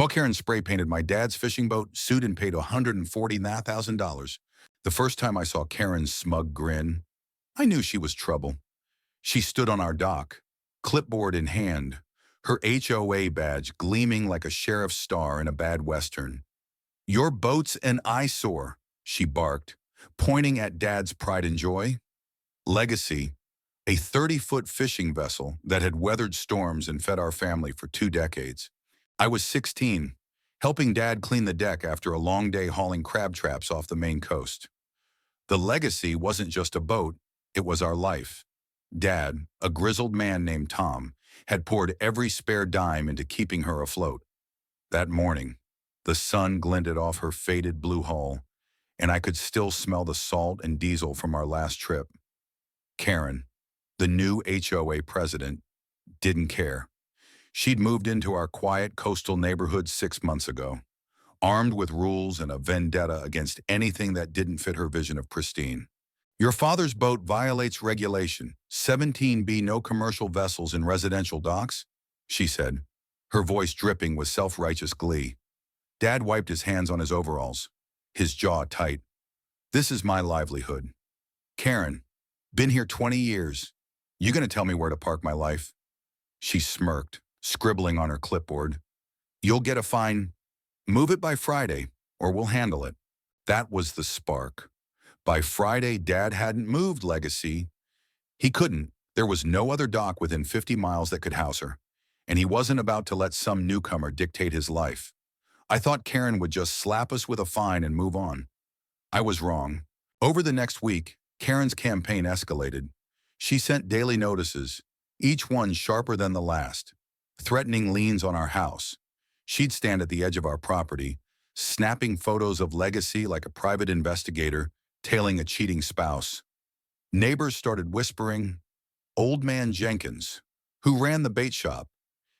HOA Karens spray painted my dad's fishing boat, sued and paid $140,000. The first time I saw Karen's smug grin, I knew she was trouble. She stood on our dock, clipboard in hand, her HOA badge gleaming like a sheriff's star in a bad western. "Your boat's an eyesore," she barked, pointing at Dad's pride and joy. Legacy, a 30-foot fishing vessel that had weathered storms and fed our family for 2 decades. I was 16, helping Dad clean the deck after a long day hauling crab traps off the Maine coast. The Legacy wasn't just a boat, it was our life. Dad, a grizzled man named Tom, had poured every spare dime into keeping her afloat. That morning, the sun glinted off her faded blue hull, and I could still smell the salt and diesel from our last trip. Karen, the new HOA president, didn't care. She'd moved into our quiet coastal neighborhood 6 months ago, armed with rules and a vendetta against anything that didn't fit her vision of pristine. "Your father's boat violates regulation, 17B, no commercial vessels in residential docks," she said, her voice dripping with self-righteous glee. Dad wiped his hands on his overalls, his jaw tight. "This is my livelihood. Karen, been here 20 years. You gonna tell me where to park my life?" She smirked, scribbling on her clipboard. "You'll get a fine. Move it by Friday, or we'll handle it." That was the spark. By Friday, Dad hadn't moved Legacy. He couldn't. There was no other dock within 50 miles that could house her, and he wasn't about to let some newcomer dictate his life. I thought Karen would just slap us with a fine and move on. I was wrong. Over the next week, Karen's campaign escalated. She sent daily notices, each one sharper than the last, threatening liens on our house. She'd stand at the edge of our property, snapping photos of Legacy like a private investigator, tailing a cheating spouse. Neighbors started whispering. Old man Jenkins, who ran the bait shop,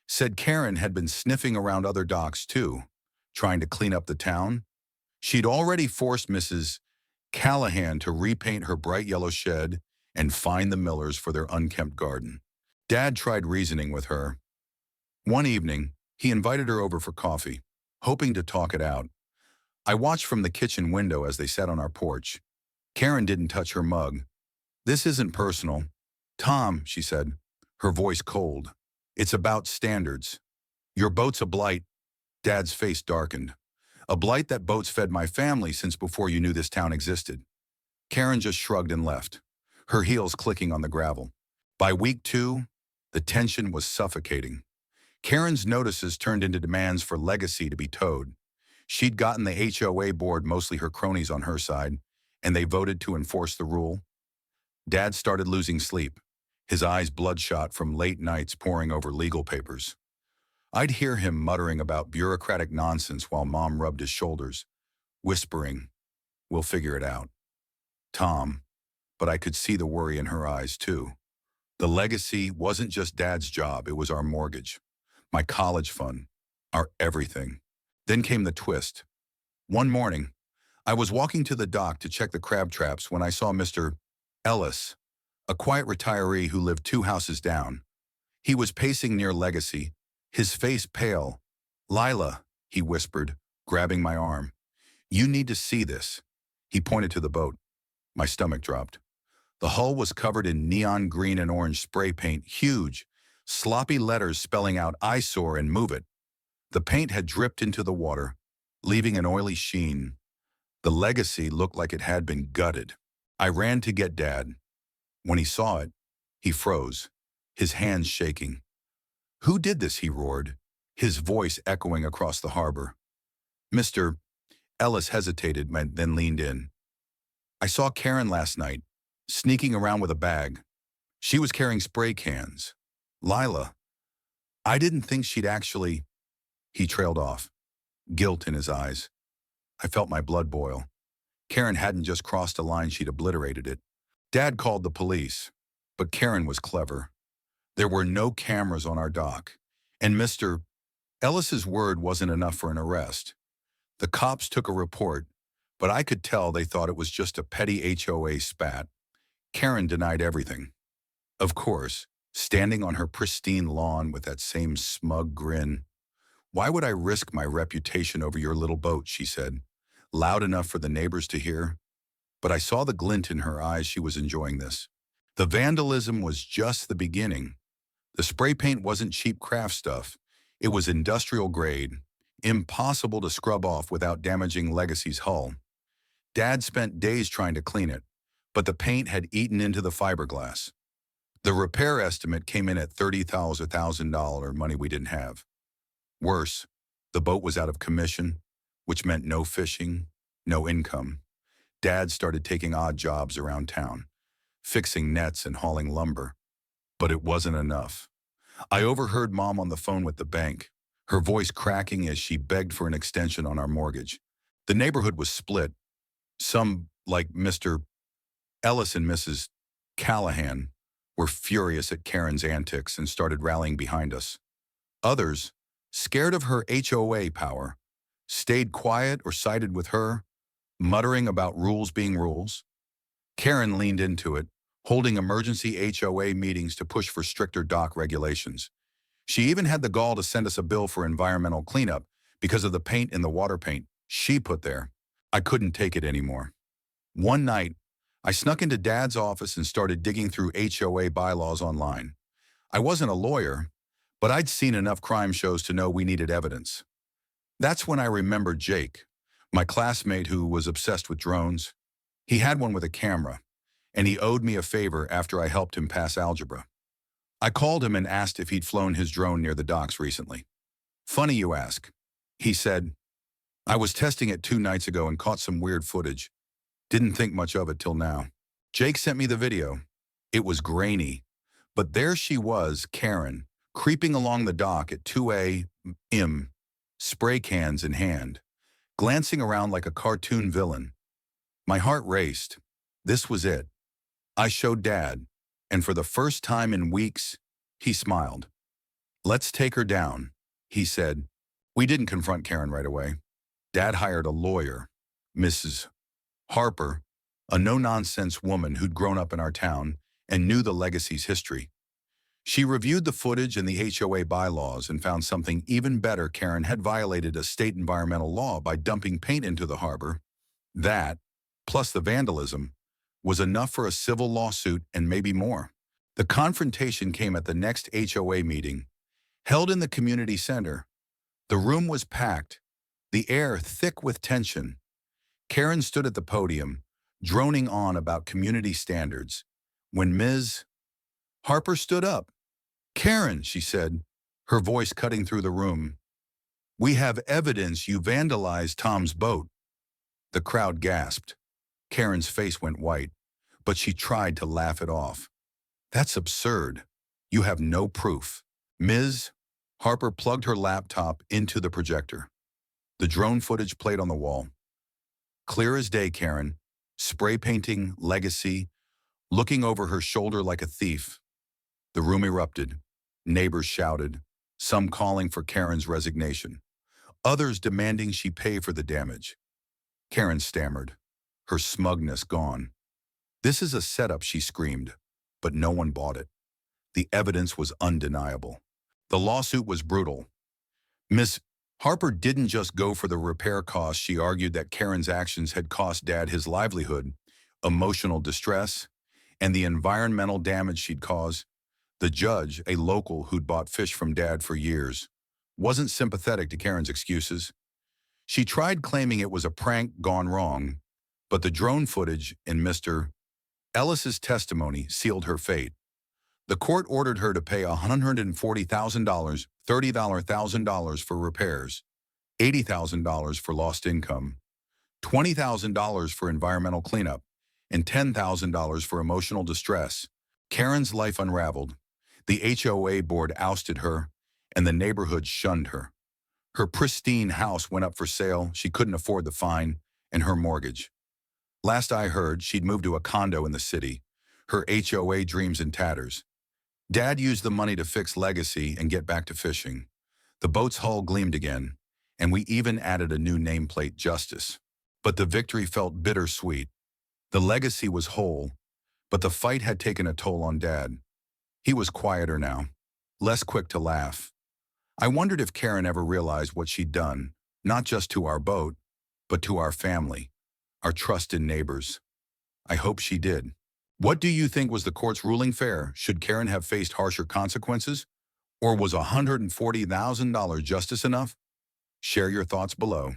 said Karen had been sniffing around other docks too, trying to clean up the town. She'd already forced Mrs. Callahan to repaint her bright yellow shed and fine the Millers for their unkempt garden. Dad tried reasoning with her. One evening, he invited her over for coffee, hoping to talk it out. I watched from the kitchen window as they sat on our porch. Karen didn't touch her mug. "This isn't personal. Tom," she said, her voice cold. "It's about standards. Your boat's a blight." Dad's face darkened. "A blight that boats fed my family since before you knew this town existed." Karen just shrugged and left, her heels clicking on the gravel. By week 2, the tension was suffocating. Karen's notices turned into demands for Legacy to be towed. She'd gotten the HOA board, mostly her cronies, on her side, and they voted to enforce the rule. Dad started losing sleep, his eyes bloodshot from late nights poring over legal papers. I'd hear him muttering about bureaucratic nonsense while Mom rubbed his shoulders, whispering, "We'll figure it out." Tom, but I could see the worry in her eyes too. The Legacy wasn't just Dad's job, it was our mortgage, my college fund, our everything. Then came the twist. One morning, I was walking to the dock to check the crab traps when I saw Mr. Ellis, a quiet retiree who lived 2 houses down. He was pacing near Legacy, his face pale. "Lila," he whispered, grabbing my arm. "You need to see this." He pointed to the boat. My stomach dropped. The hull was covered in neon green and orange spray paint, huge, sloppy letters spelling out "eyesore" and "move it." The paint had dripped into the water, leaving an oily sheen. The Legacy looked like it had been gutted. I ran to get Dad. When he saw it, he froze, his hands shaking. "Who did this?" he roared, his voice echoing across the harbor. Mr. Ellis hesitated, then leaned in. "I saw Karen last night, sneaking around with a bag. She was carrying spray cans. Lila, I didn't think she'd actually—" He trailed off, guilt in his eyes. I felt my blood boil. Karen hadn't just crossed a line, she'd obliterated it. Dad called the police, but Karen was clever. There were no cameras on our dock, and Mr. Ellis's word wasn't enough for an arrest. The cops took a report, but I could tell they thought it was just a petty HOA spat. Karen denied everything. Of course, standing on her pristine lawn with that same smug grin. Why would I risk my reputation over your little boat, she said, loud enough for the neighbors to hear. But I saw the glint in her eyes. She was enjoying this. The vandalism was just the beginning. The spray paint wasn't cheap craft stuff. It was industrial grade, impossible to scrub off without damaging Legacy's hull. Dad spent days trying to clean it, but the paint had eaten into the fiberglass. The repair estimate came in at $30,000, money we didn't have. Worse, the boat was out of commission, which meant no fishing, no income. Dad started taking odd jobs around town, fixing nets and hauling lumber. But it wasn't enough. I overheard Mom on the phone with the bank, her voice cracking as she begged for an extension on our mortgage. The neighborhood was split. Some, like Mr. Ellis and Mrs. Callahan, were furious at Karen's antics and started rallying behind us. Others, scared of her HOA power, stayed quiet or sided with her, muttering about rules being rules. Karen leaned into it, holding emergency HOA meetings to push for stricter dock regulations. She even had the gall to send us a bill for environmental cleanup because of the paint in the water paint she put there. I couldn't take it anymore. One night, I snuck into Dad's office and started digging through HOA bylaws online. I wasn't a lawyer, but I'd seen enough crime shows to know we needed evidence. That's when I remembered Jake, my classmate who was obsessed with drones. He had one with a camera, and he owed me a favor after I helped him pass algebra. I called him and asked if he'd flown his drone near the docks recently. Funny you ask, he said. I was testing it 2 nights ago and caught some weird footage. Didn't think much of it till now. Jake sent me the video. It was grainy, but there she was, Karen, creeping along the dock at 2 a.m., spray cans in hand, glancing around like a cartoon villain. My heart raced. This was it. I showed Dad, and for the first time in weeks, he smiled. Let's take her down, he said. We didn't confront Karen right away. Dad hired a lawyer, Mrs. Harper, a no-nonsense woman who'd grown up in our town and knew the Legacy's history. She reviewed the footage and the HOA bylaws and found something even better. Karen had violated a state environmental law by dumping paint into the harbor. That, plus the vandalism, was enough for a civil lawsuit and maybe more. The confrontation came at the next HOA meeting, held in the community center. The room was packed, the air thick with tension. Karen stood at the podium, droning on about community standards, when Ms. Harper stood up. Karen, she said, her voice cutting through the room, we have evidence you vandalized Tom's boat. The crowd gasped. Karen's face went white, but she tried to laugh it off. That's absurd. You have no proof. Ms. Harper plugged her laptop into the projector. The drone footage played on the wall. Clear as day, Karen, spray painting, Legacy, looking over her shoulder like a thief. The room erupted. Neighbors shouted, some calling for Karen's resignation, others demanding she pay for the damage. Karen stammered, her smugness gone. This is a setup, she screamed, but no one bought it. The evidence was undeniable. The lawsuit was brutal. Miss Harper didn't just go for the repair costs. She argued that Karen's actions had cost Dad his livelihood, emotional distress, and the environmental damage she'd caused. The judge, a local who'd bought fish from Dad for years, wasn't sympathetic to Karen's excuses. She tried claiming it was a prank gone wrong, but the drone footage and Mr. Ellis's testimony sealed her fate. The court ordered her to pay $140,000, $30,000 for repairs, $80,000 for lost income, $20,000 for environmental cleanup, and $10,000 for emotional distress. Karen's life unraveled. The HOA board ousted her, and the neighborhood shunned her. Her pristine house went up for sale. She couldn't afford the fine and her mortgage. Last I heard, she'd moved to a condo in the city, her HOA dreams in tatters. Dad used the money to fix Legacy and get back to fishing. The boat's hull gleamed again, and we even added a new nameplate, Justice. But the victory felt bittersweet. The Legacy was whole, but the fight had taken a toll on Dad. He was quieter now, less quick to laugh. I wondered if Karen ever realized what she'd done, not just to our boat, but to our family, our trusted neighbors. I hope she did. What do you think was the court's ruling fair? Should Karen have faced harsher consequences? Or was $140,000 justice enough? Share your thoughts below.